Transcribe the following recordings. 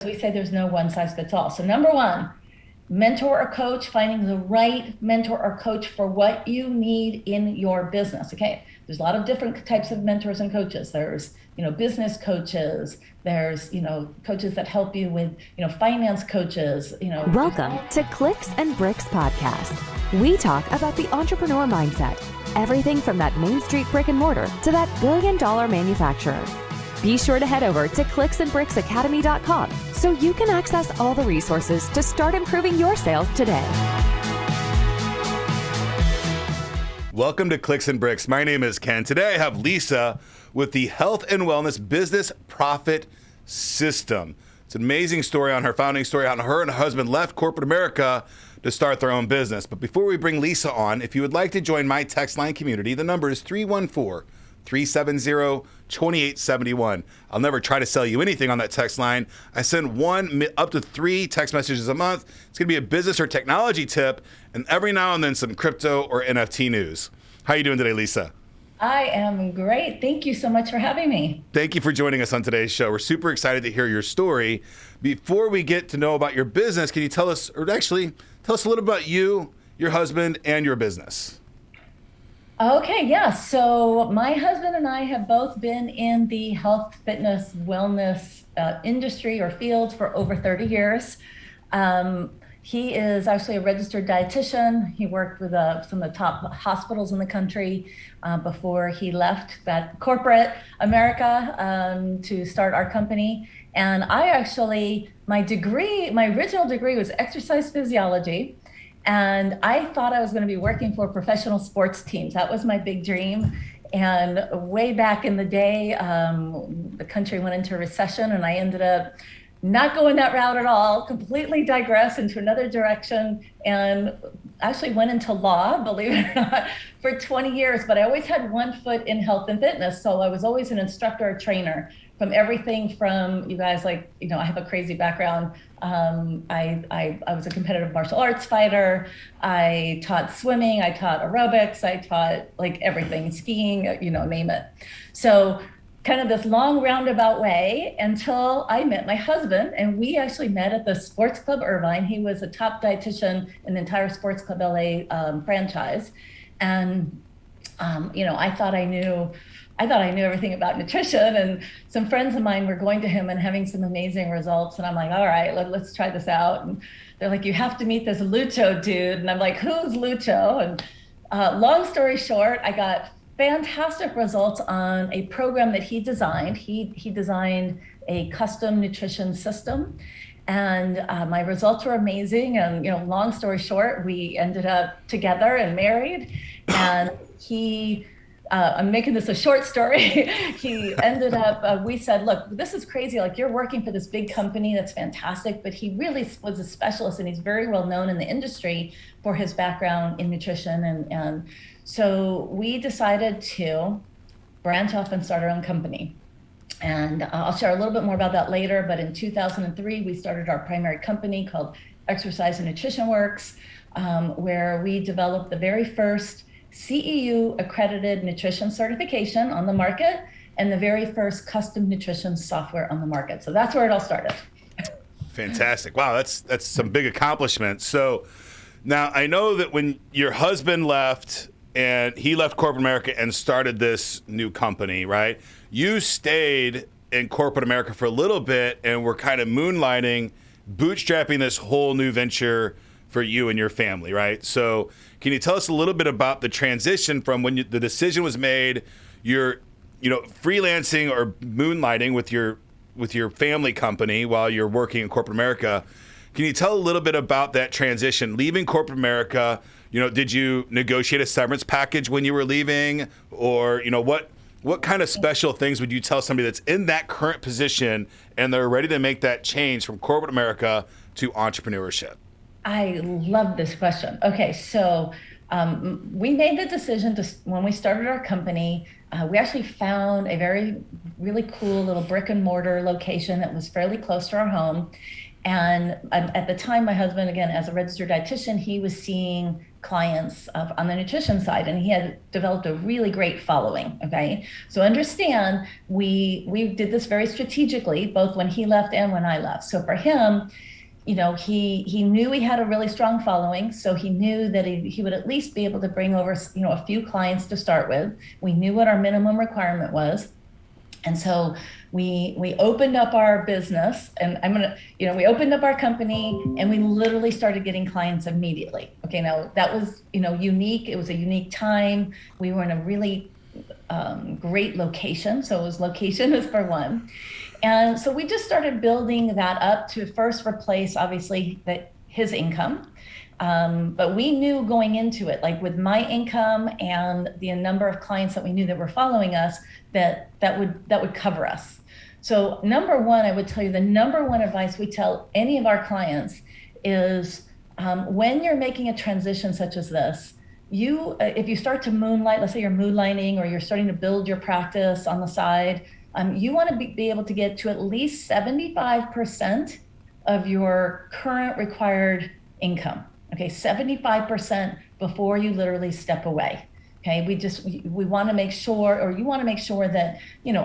We say there's no one size fits all. So number one, mentor or coach, finding the right mentor or coach for what you need in your business. Okay. There's a lot of different types of mentors and coaches. There's, business coaches. There's, coaches that help you with, finance coaches, Welcome to Clicks and Bricks podcast. We talk about the entrepreneur mindset, everything from that Main Street brick and mortar to that billion-dollar manufacturer. Be sure to head over to clicksandbricksacademy.com so you can access all the resources to start improving your sales today. Welcome to Clicks and Bricks. My name is Ken. Today I have Lisza with the Health and Wellness Business Profit System. It's an amazing story on her founding story, on her and her husband left corporate America to start their own business. But before we bring Lisza on, if you would like to join my text line community, the number is 314-370-2871. I'll never try to sell you anything on that text line. I send one up to 3 text messages a month. It's going to be a business or technology tip, and every now and then some crypto or NFT news. How are you doing today, Lisza? I am great. Thank you so much for having me. Thank you for joining us on today's show. We're super excited to hear your story. Before we get to know about your business, can you tell us, or actually tell us a little about you, your husband, and your business? Okay, yeah. So my husband and I have both been in the health, fitness, wellness industry or field for over 30 years. He is actually a registered dietitian. He worked with some of the top hospitals in the country before he left that corporate America to start our company. And I actually, my original degree was exercise physiology. And I thought I was going to be working for professional sports teams. That was my big dream. And way back in the day, the country went into recession and I ended up not going that route at all, completely digressed into another direction and actually went into law, believe it or not, for 20 years. But I always had one foot in health and fitness. So I was always an instructor or trainer from everything from, you guys, I have a crazy background. I was a competitive martial arts fighter. I taught swimming, I taught aerobics, I taught everything, skiing, name it. So kind of this long roundabout way until I met my husband, and we actually met at the Sports Club Irvine. He was a top dietitian in the entire Sports Club LA franchise. And, I thought I knew everything about nutrition, and some friends of mine were going to him and having some amazing results. And I'm like, all right, let's try this out. And they're like, you have to meet this Lucho dude. And I'm like, who's Lucho? And long story short, I got fantastic results on a program that he designed. He designed a custom nutrition system, and my results were amazing. And long story short, we ended up together and married. And I'm making this a short story. He ended up, we said, look, this is crazy. You're working for this big company. That's fantastic. But he really was a specialist, and he's very well known in the industry for his background in nutrition. And so we decided to branch off and start our own company. And I'll share a little bit more about that later. But in 2003, we started our primary company called Exercise and Nutrition Works, where we developed the very first CEU accredited nutrition certification on the market and the very first custom nutrition software on the market. So that's where it all started. Fantastic. Wow, that's some big accomplishments. So now I know that when your husband left and he left corporate America and started this new company, right? You stayed in corporate America for a little bit and were kind of moonlighting, bootstrapping this whole new venture for you and your family, right? So can you tell us a little bit about the transition from when the decision was made, you're, freelancing or moonlighting with your family company while you're working in corporate America? Can you tell a little bit about that transition, leaving corporate America? Did you negotiate a severance package when you were leaving? Or, what kind of special things would you tell somebody that's in that current position and they're ready to make that change from corporate America to entrepreneurship? I love this question. Okay, so we made the decision when we started our company, we actually found a really cool little brick and mortar location that was fairly close to our home. And at the time, my husband, again, as a registered dietitian, he was seeing clients on the nutrition side, and he had developed a really great following. Okay, so understand we did this very strategically, both when he left and when I left. So for him, he knew he had a really strong following, so he knew that he would at least be able to bring over a few clients to start with. We knew what our minimum requirement was. And so we opened up our business, and we opened up our company, and we literally started getting clients immediately. Okay, now that was, unique. It was a unique time. We were in a really great location. So it was location is for one. And so we just started building that up to first replace, obviously, his income. But we knew going into it, like with my income and the number of clients that we knew that were following us, that would cover us. So number one, I would tell you the number one advice we tell any of our clients is when you're making a transition such as this, if you start to moonlight, let's say you're moonlighting or you're starting to build your practice on the side, you want to be able to get to at least 75% of your current required income. Okay, 75% before you literally step away. Okay, we want to make sure, or you want to make sure that,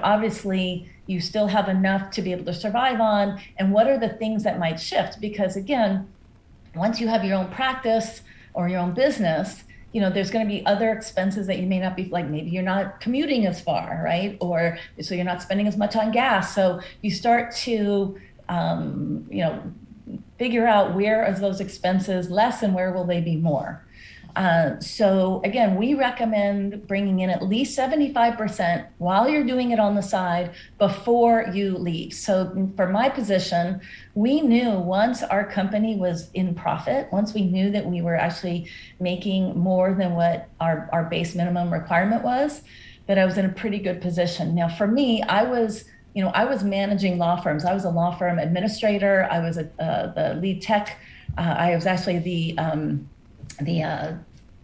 obviously you still have enough to be able to survive on, and what are the things that might shift? Because again, once you have your own practice or your own business, there's going to be other expenses that you may not be, like maybe you're not commuting as far, right? Or so you're not spending as much on gas. So you start to, figure out where is those expenses less and where will they be more. So again, we recommend bringing in at least 75% while you're doing it on the side before you leave. So for my position, we knew once our company was in profit, once we knew that we were actually making more than what our base minimum requirement was, that I was in a pretty good position. Now for me, I was managing law firms. I was a law firm administrator. I was the lead tech. I was actually the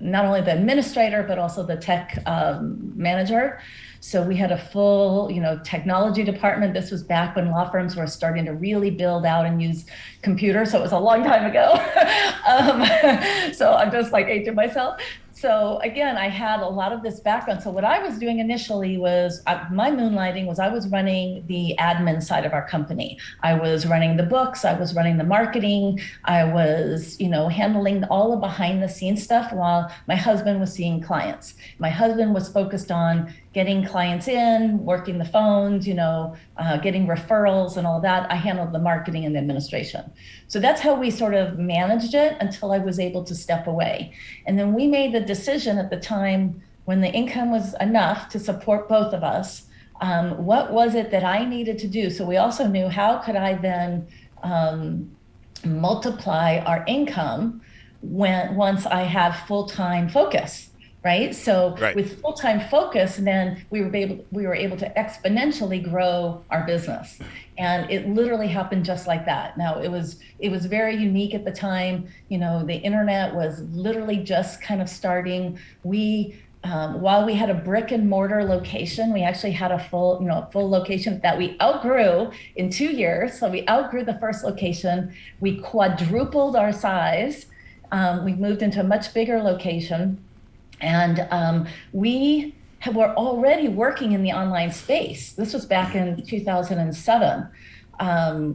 not only the administrator, but also the tech manager. So we had a full, technology department. This was back when law firms were starting to really build out and use computers. So it was a long time ago. So I'm just like aging myself. So again, I had a lot of this background. So what I was doing initially was my moonlighting was I was running the admin side of our company. I was running the books. I was running the marketing. I was, handling all the behind the scenes stuff while my husband was seeing clients. My husband was focused on getting clients in, working the phones, getting referrals and all that. I handled the marketing and the administration. So that's how we sort of managed it until I was able to step away. And then we made the decision at the time when the income was enough to support both of us, what was it that I needed to do? So we also knew how could I then multiply our income once I have full-time focus. Right. So with full-time focus, then we were able to exponentially grow our business. And it literally happened just like that. Now it was very unique at the time. The internet was literally just kind of starting. While we had a brick and mortar location, we actually had a full location that we outgrew in 2 years. So we outgrew the first location. We quadrupled our size. We moved into a much bigger location. And we were already working in the online space. This was back in 2007.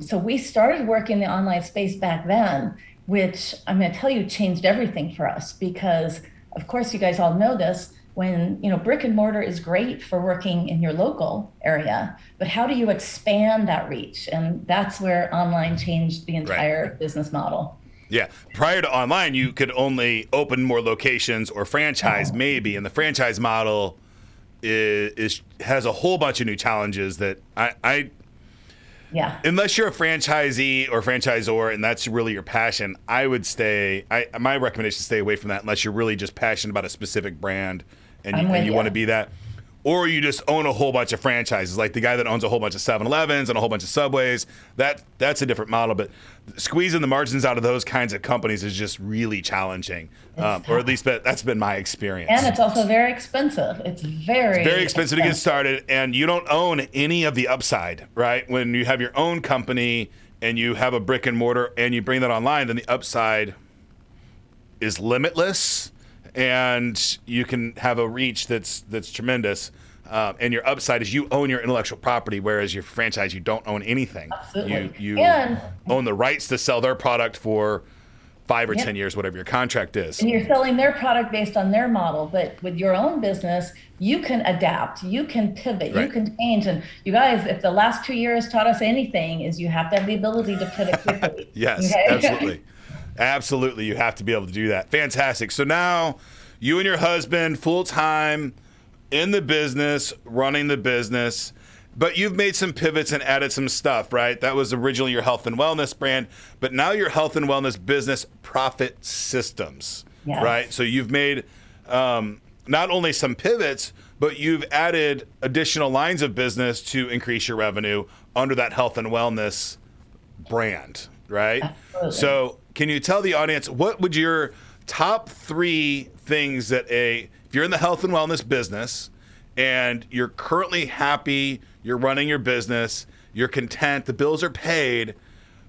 So we started working in the online space back then, which I'm going to tell you changed everything for us because, of course, you guys all know this. When, brick and mortar is great for working in your local area, but how do you expand that reach? And that's where online changed the entire business model. Yeah. Prior to online, you could only open more locations or franchise maybe, and the franchise model has a whole bunch of new challenges that unless you're a franchisee or franchisor and that's really your passion, I would my recommendation is stay away from that unless you're really just passionate about a specific brand and you want to be that. Or you just own a whole bunch of franchises, like the guy that owns a whole bunch of 7-Elevens and a whole bunch of Subways. That's a different model, but squeezing the margins out of those kinds of companies is just really challenging, or at least that's been my experience. And it's also very expensive. It's very expensive to get started, and you don't own any of the upside, right? When you have your own company and you have a brick and mortar and you bring that online, then the upside is limitless. and you can have a reach that's tremendous. And your upside is you own your intellectual property, whereas your franchise, you don't own anything. Absolutely. You And own the rights to sell their product for 5 or 10 years, whatever your contract is. and you're selling their product based on their model. But with your own business, you can adapt, you can pivot, you Right. can change. And you guys, if the last 2 years taught us anything, is you have to have the ability to pivot quickly. Yes, Okay? absolutely. Absolutely. You have to be able to do that. Fantastic. So now you and your husband, full time in the business, running the business, but you've made some pivots and added some stuff, right? That was originally your health and wellness brand, but now your health and wellness business, Profit Systems, Yes. right? So you've made not only some pivots, but you've added additional lines of business to increase your revenue under that health and wellness brand, right? Absolutely. So can you tell the audience, what would your top 3 things that if you're in the health and wellness business and you're currently happy, you're running your business, you're content, the bills are paid,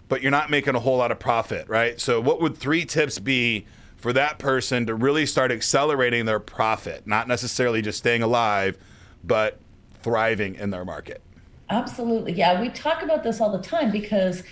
but you're not making a whole lot of profit, right? So what would 3 tips be for that person to really start accelerating their profit, not necessarily just staying alive, but thriving in their market? Absolutely. Yeah, we talk about this all the time because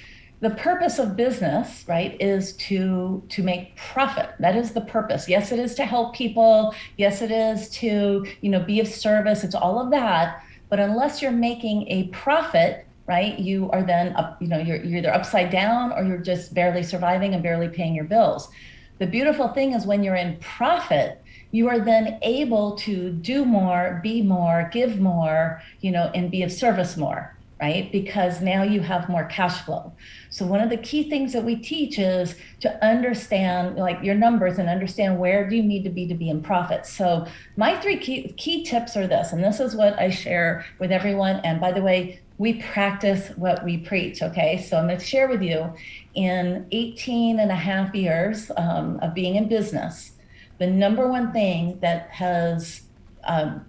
the purpose of business, right, is to make profit. That is the purpose. Yes, it is to help people. Yes, it is to, be of service. It's all of that. But unless you're making a profit, right, you are then up, you're either upside down or you're just barely surviving and barely paying your bills. The beautiful thing is when you're in profit, you are then able to do more, be more, give more, and be of service more, right? Because now you have more cash flow. So one of the key things that we teach is to understand like your numbers and understand where do you need to be in profit. So my 3 key tips are this, and this is what I share with everyone. And by the way, we practice what we preach, okay? So I'm going to share with you in 18 and a half years of being in business, the number one thing that has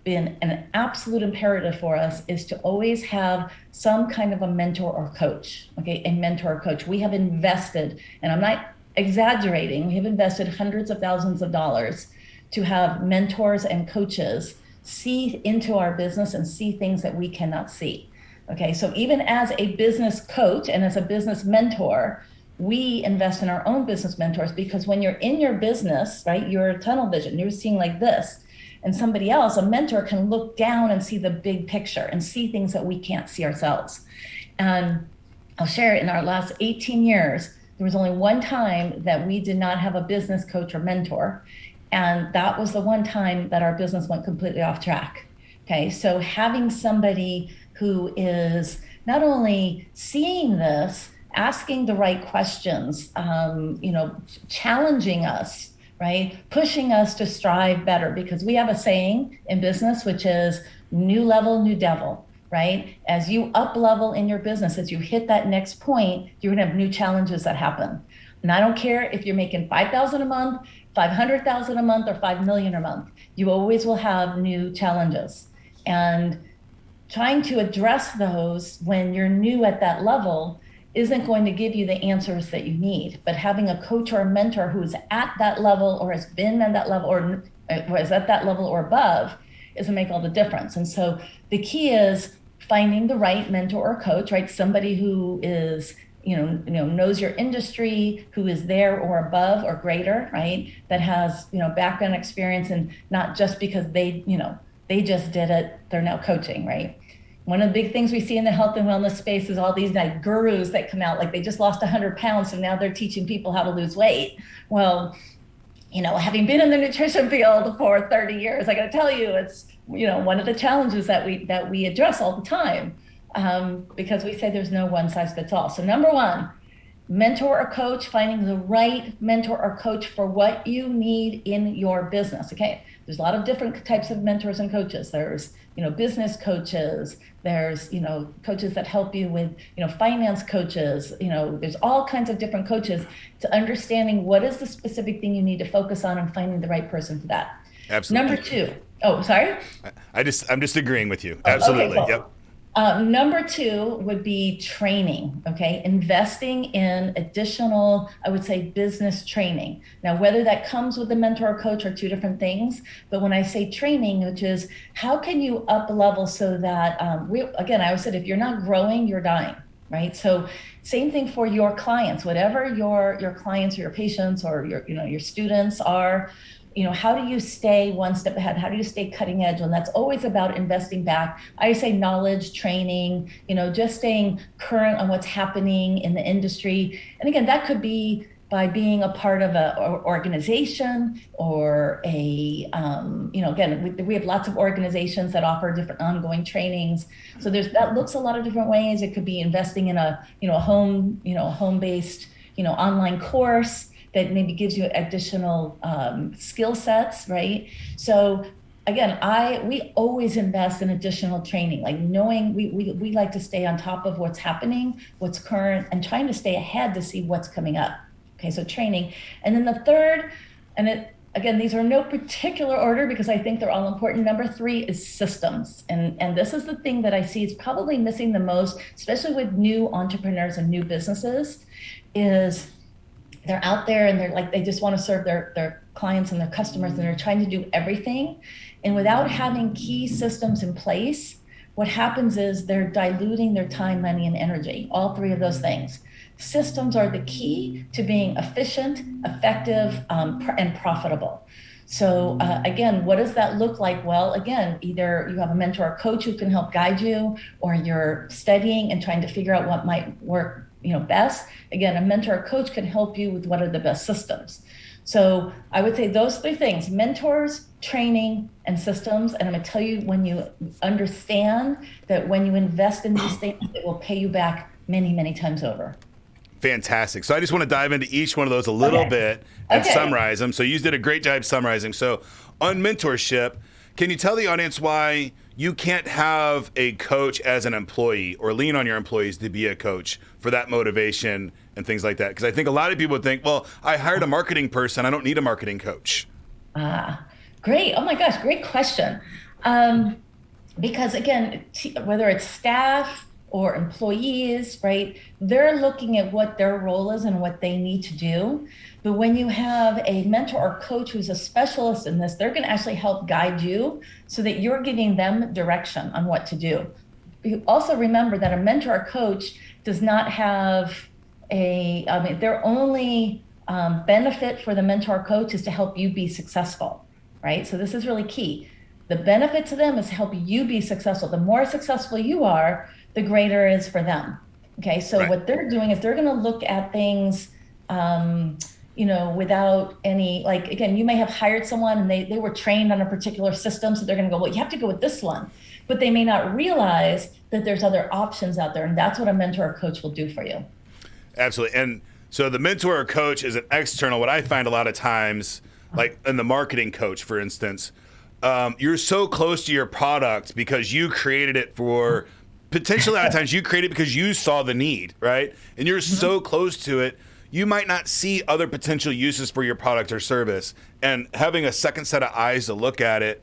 been an absolute imperative for us is to always have some kind of a mentor or coach, okay? A mentor or coach. We have invested, and I'm not exaggerating, we have invested hundreds of thousands of dollars to have mentors and coaches see into our business and see things that we cannot see. Okay, so even as a business coach and as a business mentor, we invest in our own business mentors because when you're in your business, right, you're tunnel vision, you're seeing like this. And somebody else, a mentor, can look down and see the big picture and see things that we can't see ourselves. And I'll share in our last 18 years, there was only one time that we did not have a business coach or mentor. And that was the one time that our business went completely off track. Okay, so having somebody who is not only seeing this, asking the right questions, challenging us, right? Pushing us to strive better, because we have a saying in business, which is new level, new devil, right? As you up level in your business, as you hit that next point, you're gonna have new challenges that happen. And I don't care if you're making 5,000 a month, 500,000 a month, or 5 million a month, you always will have new challenges. And trying to address those when you're new at that level isn't going to give you the answers that you need. But having a coach or a mentor who's at that level or has been at that level or is at that level or above is gonna make all the difference. And so the key is finding the right mentor or coach, right? Somebody who is, knows your industry, who is there or above or greater, right? That has, background experience, and not just because they just did it, they're now coaching, right? One of the big things we see in the health and wellness space is all these like gurus that come out, like they just lost 100 pounds, so now they're teaching people how to lose weight. Well, having been in the nutrition field for 30 years, I got to tell you, it's one of the challenges that we address all the time, because we say there's no one size fits all. So number one, mentor or coach, finding the right mentor or coach for what you need in your business. Okay, there's a lot of different types of mentors and coaches. There's business coaches, there's coaches that help you with finance coaches, there's all kinds of different coaches, to understanding what is the specific thing you need to focus on and finding the right person for that. Absolutely. Number two, oh sorry, I'm just agreeing with you. Absolutely. Okay, cool. Yep. Number two would be training, okay? Investing in additional, I would say, business training. Now, whether that comes with a mentor or coach are two different things. But when I say training, which is how can you up level so that, again, I always said, if you're not growing, you're dying, right? So same thing for your clients, whatever your clients or your patients or your students are, how do you stay one step ahead? How do you stay cutting edge? And that's always about investing back. I say knowledge, training, just staying current on what's happening in the industry. And again, that could be by being a part of an organization or again, we have lots of organizations that offer different ongoing trainings. So that looks a lot of different ways. It could be investing in a home-based, online course that maybe gives you additional skill sets, right? So again, we always invest in additional training, like knowing we like to stay on top of what's happening, what's current, and trying to stay ahead to see what's coming up. Okay, so training. And then the third, again, these are no particular order because I think they're all important. Number three is systems. And this is the thing that I see is probably missing the most, especially with new entrepreneurs and new businesses, is they're out there and they just want to serve their clients and their customers and they're trying to do everything. And without having key systems in place, what happens is they're diluting their time, money, and energy, all three of those things. Systems are the key to being efficient, effective, and profitable. So again, what does that look like? Well, again, either you have a mentor or coach who can help guide you, or you're studying and trying to figure out what might work best. Again, a mentor or coach can help you with what are the best systems. So I would say those three things: mentors, training, and systems. And I'm going to tell you, when you understand that when you invest in these things, it will pay you back many, many times over. Fantastic. So I just want to dive into each one of those a little bit and summarize them. So you did a great job summarizing. So on mentorship, can you tell the audience why you can't have a coach as an employee or lean on your employees to be a coach for that motivation and things like that? Because I think a lot of people would think, well, I hired a marketing person, I don't need a marketing coach. Great. Oh my gosh, great question. Because again, whether it's staff or employees, right, they're looking at what their role is and what they need to do. But when you have a mentor or coach who's a specialist in this, they're going to actually help guide you so that you're giving them direction on what to do. You also remember that a mentor or coach does not have their only benefit for the mentor or coach is to help you be successful, right? So this is really key. The benefit to them is to help you be successful. The more successful you are, the greater it is for them. Okay, so right. What they're doing is they're going to look at things, without any, like, again, you may have hired someone and they were trained on a particular system, so they're going to go, well, you have to go with this one. But they may not realize that there's other options out there, and that's what a mentor or coach will do for you. Absolutely. And so the mentor or coach is an external. What I find a lot of times, like in the marketing coach, for instance, you're so close to your product because you created it for, potentially a lot of times you created it because you saw the need, right? And you're so close to it, you might not see other potential uses for your product or service. And having a second set of eyes to look at it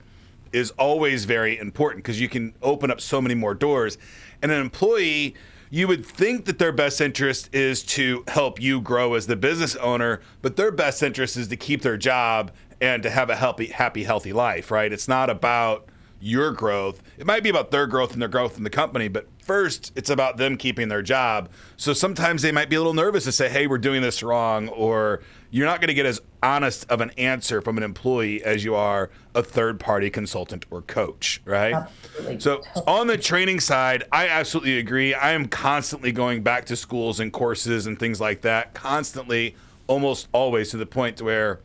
is always very important because you can open up so many more doors. And an employee, you would think that their best interest is to help you grow as the business owner, but their best interest is to keep their job and to have a happy, healthy life, right? It's not about your growth. It might be about their growth and their growth in the company, but first it's about them keeping their job. So sometimes they might be a little nervous to say, hey, we're doing this wrong, or you're not going to get as honest of an answer from an employee as you are a third-party consultant or coach, right? Absolutely. So on the training side, I absolutely agree. I am constantly going back to schools and courses and things like that, constantly, almost always, to the point where,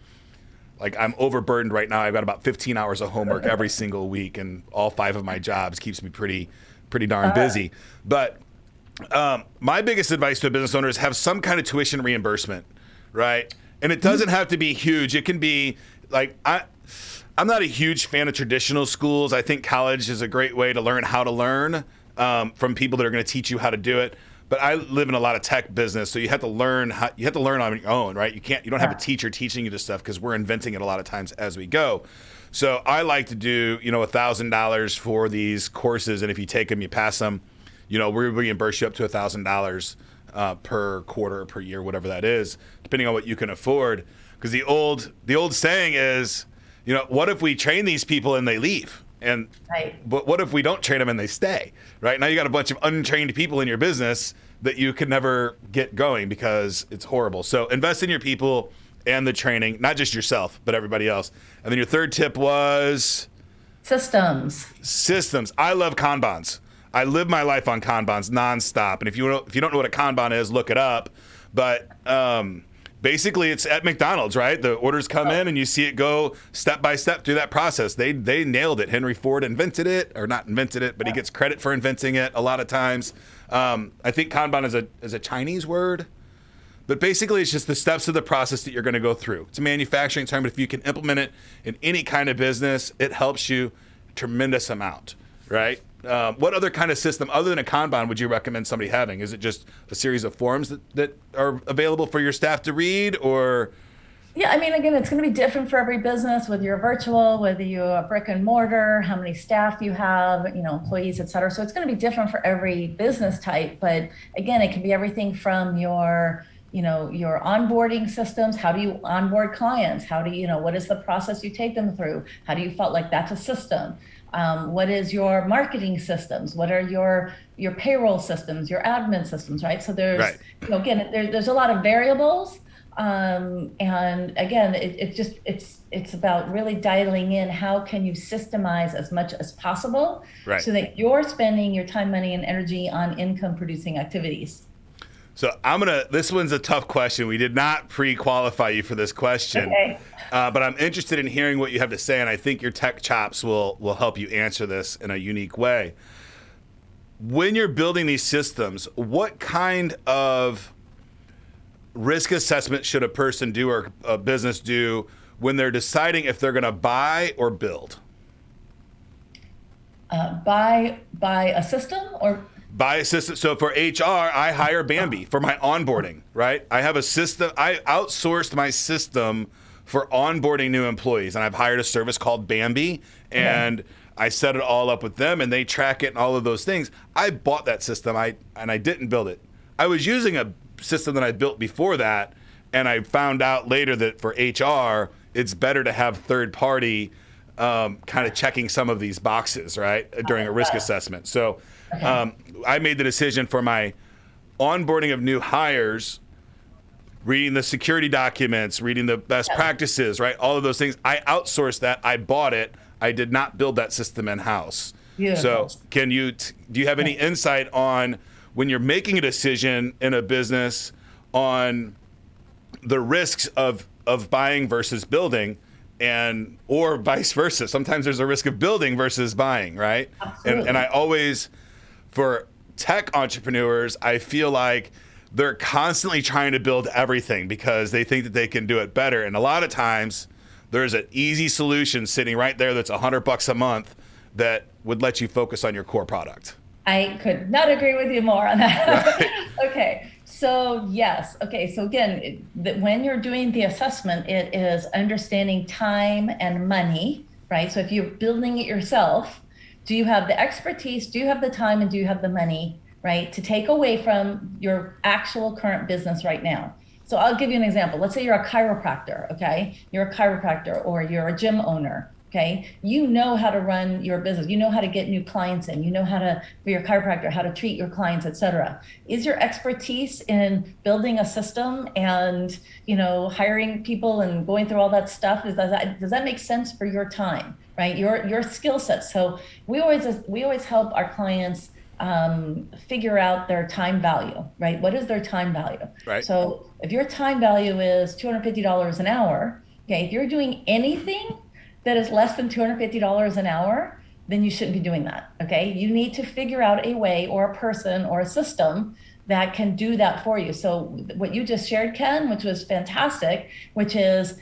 like, I'm overburdened right now. I've got about 15 hours of homework every single week, and all 5 of my jobs keeps me pretty darn busy. But my biggest advice to a business owner is have some kind of tuition reimbursement, right? And it doesn't have to be huge. It can be like, I'm not a huge fan of traditional schools. I think college is a great way to learn how to learn from people that are going to teach you how to do it. But I live in a lot of tech business, so you have to learn on your own, right? You don't have a teacher teaching you this stuff because we're inventing it a lot of times as we go. So I like to do, $1,000 for these courses, and if you take them, you pass them. we reimburse you up to $1,000 per quarter, per year, whatever that is, depending on what you can afford. Because the old saying is, what if we train these people and they leave? And Right. but what if we don't train them and they stay? Right now, you got a bunch of untrained people in your business that you could never get going because it's horrible. So invest in your people and the training, not just yourself, but everybody else. And then your third tip was systems. I love Kanbans. I live my life on Kanbans nonstop. And if you don't know what a Kanban is, look it up. But basically, it's at McDonald's, right? The orders come in and you see it go step by step through that process. They nailed it. Henry Ford invented it, or not invented it, but he gets credit for inventing it a lot of times. I think Kanban is a Chinese word. But basically, it's just the steps of the process that you're going to go through. It's a manufacturing term, but if you can implement it in any kind of business, it helps you a tremendous amount, right? What other kind of system, other than a Kanban, would you recommend somebody having? Is it just a series of forms that are available for your staff to read, or? Yeah, I mean, again, it's going to be different for every business, whether you're virtual, whether you're a brick and mortar, how many staff you have, employees, et cetera. So it's going to be different for every business type. But again, it can be everything from your onboarding systems. How do you onboard clients? How do what is the process you take them through? How do you felt like that's a system? What is your marketing systems? What are your payroll systems, your admin systems, right? So there's, Right. Again, there's a lot of variables. And again, it's about really dialing in how can you systemize as much as possible, Right. so that you're spending your time, money, and energy on income producing activities. So this one's a tough question. We did not pre-qualify you for this question, Okay. but I'm interested in hearing what you have to say, and I think your tech chops will help you answer this in a unique way. When you're building these systems, what kind of risk assessment should a person do or a business do when they're deciding if they're going to buy or build? Buy a system or Buy a system. So for HR, I hire Bambi for my onboarding, right? I have a system. I outsourced my system for onboarding new employees, and I've hired a service called Bambi, and I set it all up with them, and they track it and all of those things. I bought that system, and I didn't build it. I was using a system that I built before that, and I found out later that for HR, it's better to have third party kind of checking some of these boxes, right, during a risk assessment. So I made the decision for my onboarding of new hires, reading the security documents, reading the best practices, right, all of those things. I outsourced that. I bought it. I did not build that system in-house. So do you have any insight on when you're making a decision in a business on the risks of buying versus building, or vice versa? Sometimes there's a risk of building versus buying, right? Absolutely. And I always, for tech entrepreneurs, I feel like they're constantly trying to build everything because they think that they can do it better. And a lot of times there's an easy solution sitting right there that's $100 a month that would let you focus on your core product. I could not agree with you more on that. Right. Okay. So yes. Okay. So again, when you're doing the assessment, it is understanding time and money, right? So if you're building it yourself, do you have the expertise? Do you have the time? And do you have the money, right, to take away from your actual current business right now? So I'll give you an example. Let's say you're a chiropractor, okay? You're a chiropractor, or you're a gym owner, okay? You know how to run your business. You know how to get new clients in. You know how to, for your chiropractor, how to treat your clients, et cetera. Is your expertise in building a system and, hiring people and going through all that stuff, does that make sense for your time, right? Your skill set. So we always help our clients figure out their time value, right? What is their time value? Right. So if your time value is $250 an hour, okay, if you're doing anything that is less than $250 an hour, then you shouldn't be doing that, okay? You need to figure out a way or a person or a system that can do that for you. So what you just shared, Ken, which was fantastic, which is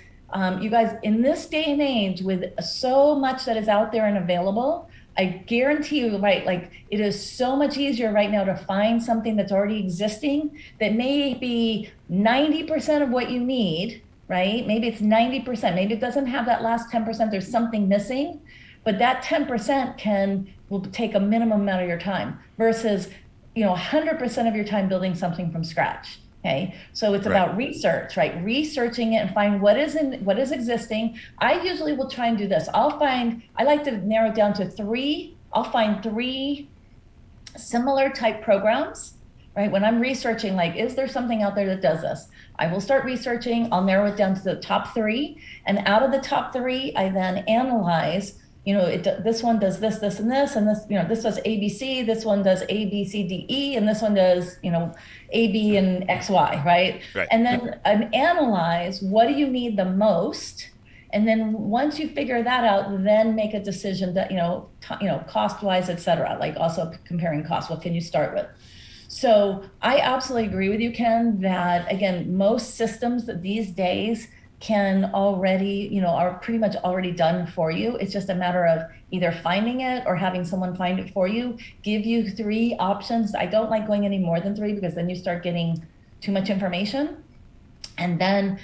you guys, in this day and age, with so much that is out there and available, I guarantee you, right, like it is so much easier right now to find something that's already existing that may be 90% of what you need, right? Maybe it's 90%. Maybe it doesn't have that last 10%. There's something missing, but that 10% will take a minimum amount of your time versus 100% of your time building something from scratch. Okay. So it's Right. about research, right? Researching it and find what is existing. I usually will try and do this. I like to narrow it down to three. I'll find three similar type programs, right? When I'm researching, like, is there something out there that does this? I will start researching. I'll narrow it down to the top three. And out of the top three, I then analyze, this one does this, this, and this, this does ABC, this one does A, B, C, D, E, and this one does, A, B, and X, Y, right? Right. And then I analyze, what do you need the most? And then once you figure that out, then make a decision that, cost wise, et cetera, like also comparing costs. What can you start with? So I absolutely agree with you, Ken, that again, most systems that these days can already, are pretty much already done for you. It's just a matter of either finding it or having someone find it for you, give you three options. I don't like going any more than three because then you start getting too much information. And then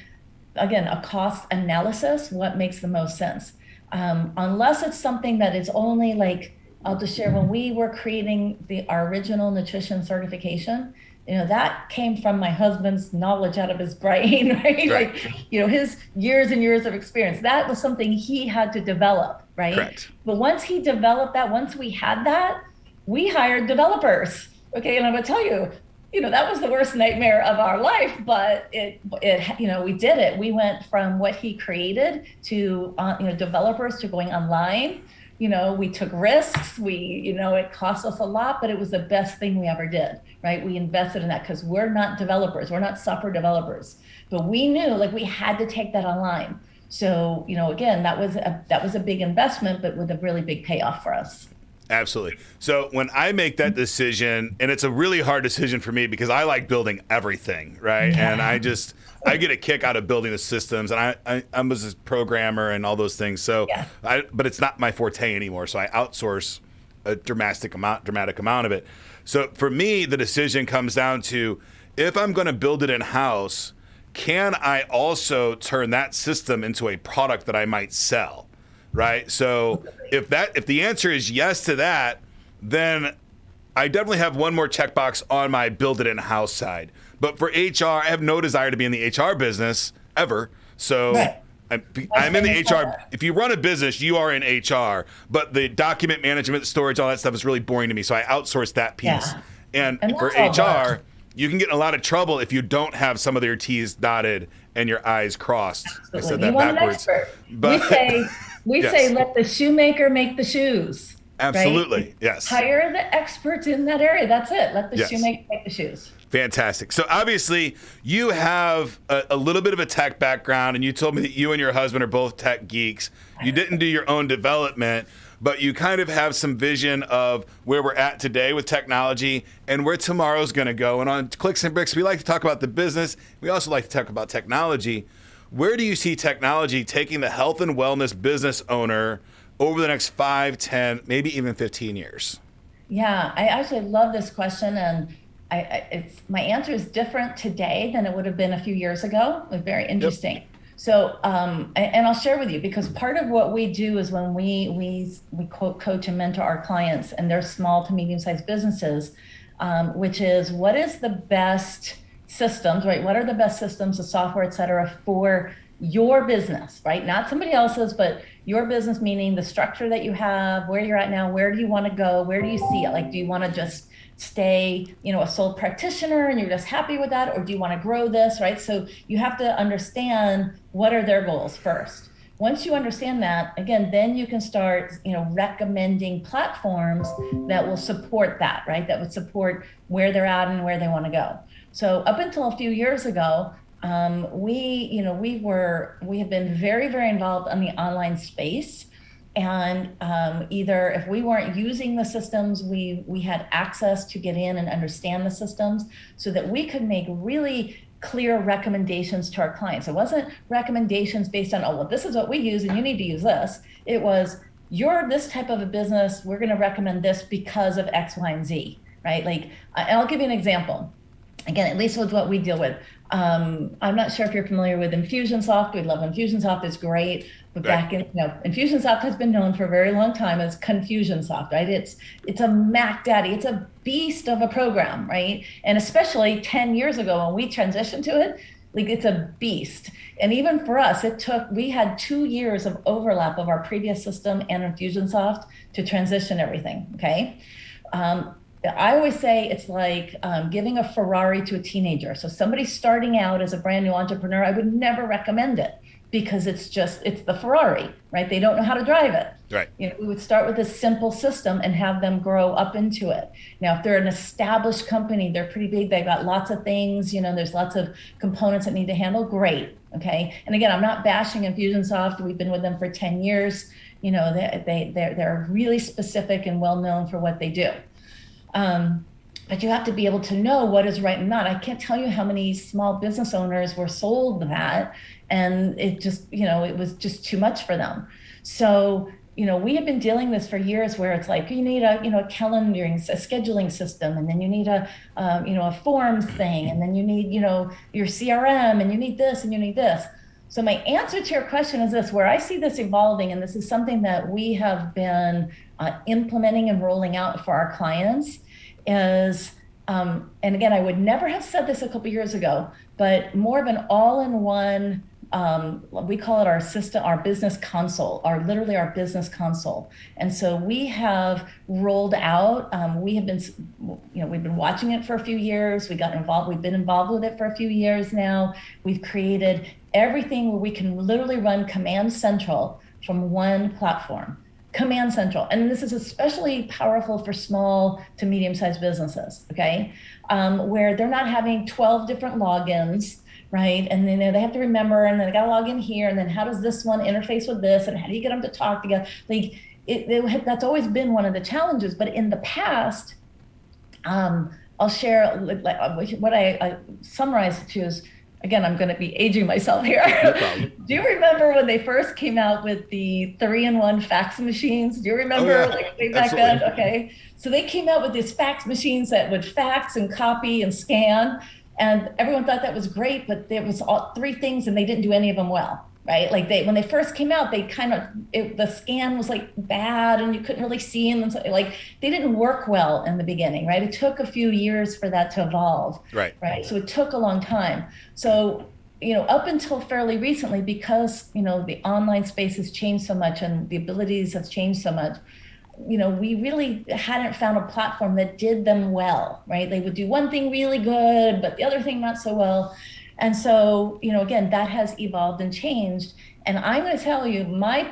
again, a cost analysis, what makes the most sense. Unless it's something that is only like, I'll just share, when we were creating our original nutrition certification, that came from my husband's knowledge out of his brain, right? Right. Like, his years and years of experience. That was something he had to develop, right? Correct. But once he developed that, once we had that, we hired developers. Okay, and I'm gonna tell you, that was the worst nightmare of our life, but we did it. We went from what he created to, developers to going online. We took risks. It cost us a lot, but it was the best thing we ever did, right? We invested in that because we're not developers. We're not software developers, but we knew like we had to take that online. So, again, that was a big investment, but with a really big payoff for us. Absolutely. So when I make that decision, and it's a really hard decision for me because I like building everything, right? Yeah. And I get a kick out of building the systems, and I was a programmer and all those things. So, Yeah. but it's not my forte anymore. So I outsource a dramatic amount of it. So for me, the decision comes down to, if I'm going to build it in house, can I also turn that system into a product that I might sell? Right. So if the answer is yes to that, then I definitely have one more checkbox on my build it in house side. But for HR, I have no desire to be in the HR business ever. So Right. I'm in the HR. If you run a business, you are in HR. But the document management, storage, all that stuff is really boring to me. So I outsource that piece. Yeah. And And for that's all HR, good. you can get in a lot of trouble if you don't have some of your T's dotted and your I's crossed. I said that You want an backwards. expert. But We Yes. say, let the shoemaker make the shoes. Absolutely. Right? Yes. Hire the experts in that area. That's it. Let the Yes. shoemaker make the shoes. Fantastic. So obviously you have a little bit of a tech background, and you told me that you and your husband are both tech geeks. You didn't do your own development, but you kind of have some vision of where we're at today with technology and where tomorrow's going to go. And on Clicks and Bricks, we like to talk about the business. We also like to talk about technology. Where do you see technology taking the health and wellness business owner over the next 5, 10, maybe even 15 years? Yeah, I actually love this question, and my answer is different today than it would have been a few years ago. It was very interesting. So, and I'll share with you, because part of what we do is when we coach and mentor our clients, and they're small to medium-sized businesses, which is, what is the best systems, right? What are the best systems, the software, et cetera, for your business, right? Not somebody else's, but your business, meaning the structure that you have, where you're at now, where do you want to go? Where do you see it? Like, do you want to just stay, a sole practitioner and you're just happy with that? Or do you want to grow this, right? So you have to understand, what are their goals first. Once you understand that, again, then you can start, recommending platforms that will support that, right? That would support where they're at and where they want to go. So up until a few years ago, we have been very, very involved in the online space. And either if we weren't using the systems, we had access to get in and understand the systems so that we could make really clear recommendations to our clients. It wasn't recommendations based on, oh, well, this is what we use and you need to use this. It was, you're this type of a business, we're going to recommend this because of X, Y, and Z, right? Like, and I'll give you an example. Again, at least with what we deal with. I'm not sure if you're familiar with Infusionsoft. We love Infusionsoft. It's great. But Right. back in, Infusionsoft has been known for a very long time as Confusionsoft, right? It's a Mac Daddy. It's a beast of a program, right? And especially 10 years ago when we transitioned to it, like it's a beast. And even for us, we had 2 years of overlap of our previous system and Infusionsoft to transition everything, okay? I always say it's like giving a Ferrari to a teenager. So somebody starting out as a brand new entrepreneur, I would never recommend it because it's the Ferrari, right? They don't know how to drive it. Right. We would start with this simple system and have them grow up into it. Now, if they're an established company, they're pretty big, they've got lots of things, there's lots of components that need to handle, great, okay? And again, I'm not bashing Infusionsoft. We've been with them for 10 years. They're really specific and well-known for what they do. But you have to be able to know what is right and not. I can't tell you how many small business owners were sold that, and it was just too much for them. So, we have been dealing this for years where it's like, you need a calendaring, a scheduling system, and then you need a forms thing, and then you need, your CRM, and you need this, and you need this. So my answer to your question is this: where I see this evolving, and this is something that we have been implementing and rolling out for our clients, is, and again, I would never have said this a couple years ago, but more of an all-in-one, we call it our system, our business console, literally our business console. And so we have rolled out, we've been watching it for a few years. We've been involved with it for a few years now. We've created everything where we can literally run Command Central from one platform. Command Central. And this is especially powerful for small to medium-sized businesses, okay? Where they're not having 12 different logins, right? And then they have to remember, and then they got to log in here, and then how does this one interface with this, and how do you get them to talk together? That's always been one of the challenges. But in the past, I'll share what I summarized to is, again, I'm going to be aging myself here. No problem. Do you remember when they first came out with the 3-in-1 fax machines? Do you remember way back then? Okay. So they came out with these fax machines that would fax and copy and scan. And everyone thought that was great, but there was all three things and they didn't do any of them well, right? Like when they first came out, the scan was like bad and you couldn't really see them. And so, like they didn't work well in the beginning, right? It took a few years for that to evolve, right? So it took a long time. So, up until fairly recently, because, the online space has changed so much and the abilities have changed so much, we really hadn't found a platform that did them well, right? They would do one thing really good, but the other thing not so well. And so, again, that has evolved and changed. And I'm going to tell you, my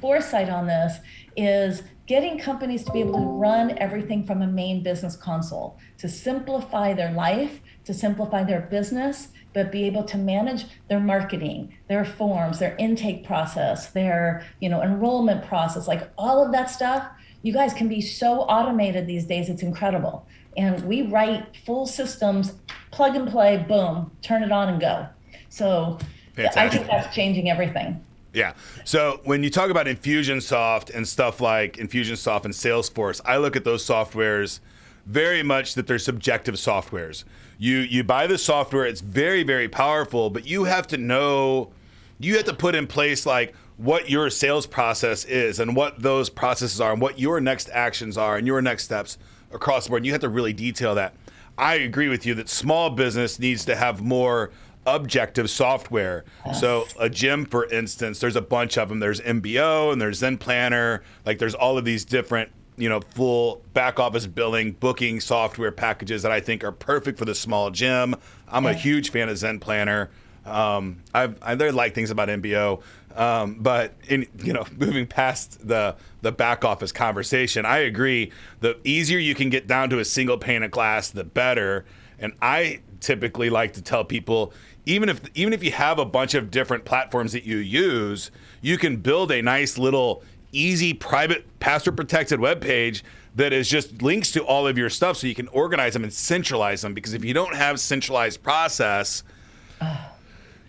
foresight on this is getting companies to be able to run everything from a main business console, to simplify their life, to simplify their business, but be able to manage their marketing, their forms, their intake process, their enrollment process, like all of that stuff. You guys can be so automated these days, it's incredible. And we write full systems, plug and play, boom, turn it on and go. So fantastic. I think that's changing everything. Yeah. So when you talk about Infusionsoft and stuff like Infusionsoft and Salesforce, I look at those softwares very much that they're subjective softwares. You buy the software, it's very, very powerful, but you have to put in place like what your sales process is and what those processes are and what your next actions are and your next steps across the board. And you have to really detail that. I agree with you that small business needs to have more objective software. So a gym, for instance, there's a bunch of them. There's MBO and there's Zen Planner. Like there's all of these different full back office billing, booking software packages that I think are perfect for the small gym. I'm a huge fan of Zen Planner. I like things about MBO, but moving past the back office conversation, I agree. The easier you can get down to a single pane of glass, the better. And I typically like to tell people, even if you have a bunch of different platforms that you use, you can build a nice little easy, private, password-protected web page that is just links to all of your stuff so you can organize them and centralize them. Because if you don't have centralized process,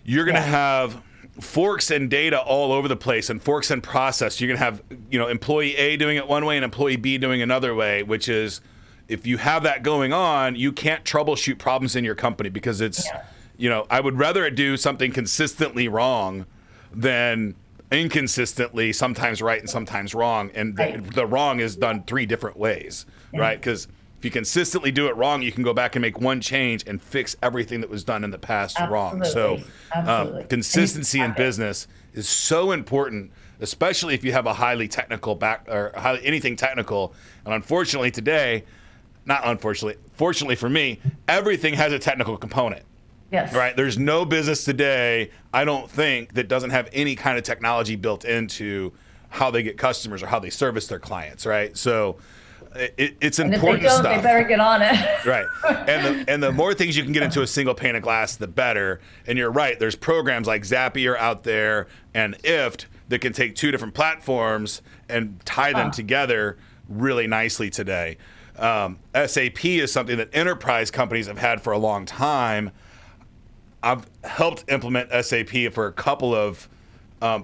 you're going to have forks and data all over the place and forks and process. You're going to have, employee A doing it one way and employee B doing another way, which is if you have that going on, you can't troubleshoot problems in your company because it's, I would rather it do something consistently wrong than inconsistently, sometimes right and sometimes wrong. And the wrong is done 3 different ways, right? Because if you consistently do it wrong, you can go back and make one change and fix everything that was done in the past wrong. So consistency in business is so important, especially if you have a highly technical anything technical. And unfortunately today, fortunately for me, everything has a technical component. Yes. Right. There's no business today, I don't think, that doesn't have any kind of technology built into how they get customers or how they service their clients. Right. So it's important if they don't, stuff. They better get on it. Right. And the more things you can get into a single pane of glass, the better. And you're right. There's programs like Zapier out there and IFT that can take 2 different platforms and tie them together really nicely today. SAP is something that enterprise companies have had for a long time. I've helped implement SAP for a couple of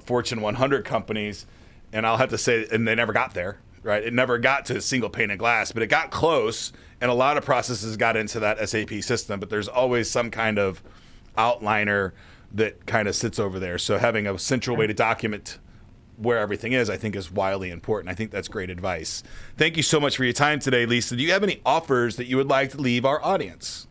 Fortune 100 companies, and I'll have to say, and they never got there, right? It never got to a single pane of glass, but it got close, and a lot of processes got into that SAP system, but there's always some kind of outliner that kind of sits over there. So having a central way to document where everything is, I think, is wildly important. I think that's great advice. Thank you so much for your time today, Lisa. Do you have any offers that you would like to leave our audience?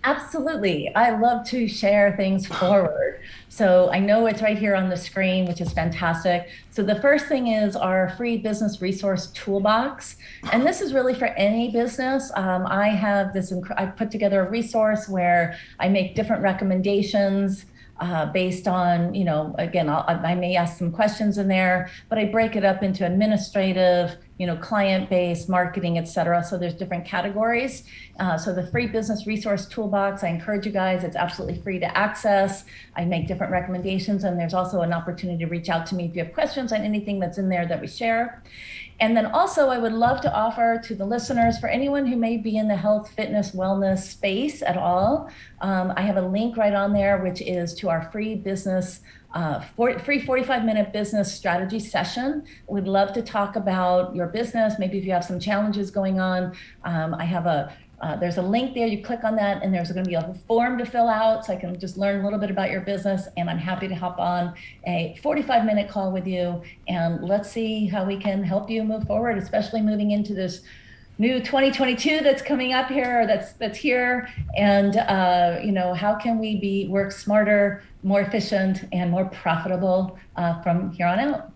Absolutely. I love to share things forward. So I know it's right here on the screen, which is fantastic. So the first thing is our free business resource toolbox. And this is really for any business. I have this, I put together a resource where I make different recommendations based on, again, I may ask some questions in there, but I break it up into administrative, client-based, marketing, et cetera. So there's different categories. So the free business resource toolbox, I encourage you guys, it's absolutely free to access. I make different recommendations, and there's also an opportunity to reach out to me if you have questions on anything that's in there that we share. And then also I would love to offer to the listeners, for anyone who may be in the health, fitness, wellness space at all, I have a link right on there, which is to our free business, free 45-minute business strategy session. We'd love to talk about your business. Maybe if you have some challenges going on, I have there's a link there. You click on that, and there's going to be a form to fill out, so I can just learn a little bit about your business. And I'm happy to hop on a 45-minute call with you, and let's see how we can help you move forward, especially moving into this new 2022 that's coming up here, or that's here. And how can we work smarter, more efficient, and more profitable from here on out?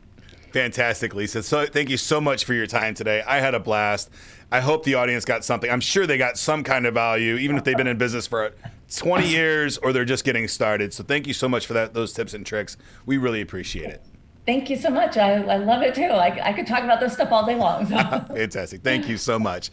Fantastic, Lisa. So thank you so much for your time today. I had a blast. I hope the audience got something. I'm sure they got some kind of value, even if they've been in business for 20 years or they're just getting started. So thank you so much for those tips and tricks. We really appreciate it. Thank you so much. I love it too. I could talk about this stuff all day long. So. Fantastic. Thank you so much.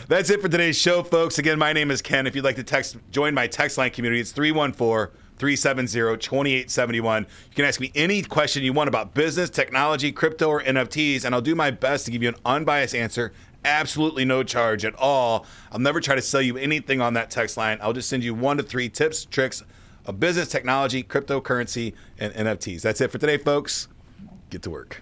That's it for today's show, folks. Again, my name is Ken. If you'd like to join my text line community, it's 314-370-2871. You can ask me any question you want about business, technology, crypto, or NFTs, and I'll do my best to give you an unbiased answer. Absolutely no charge at all. I'll never try to sell you anything on that text line. I'll just send you 1 to 3 tips, tricks of business, technology, cryptocurrency, and NFTs. That's it for today, folks. Get to work.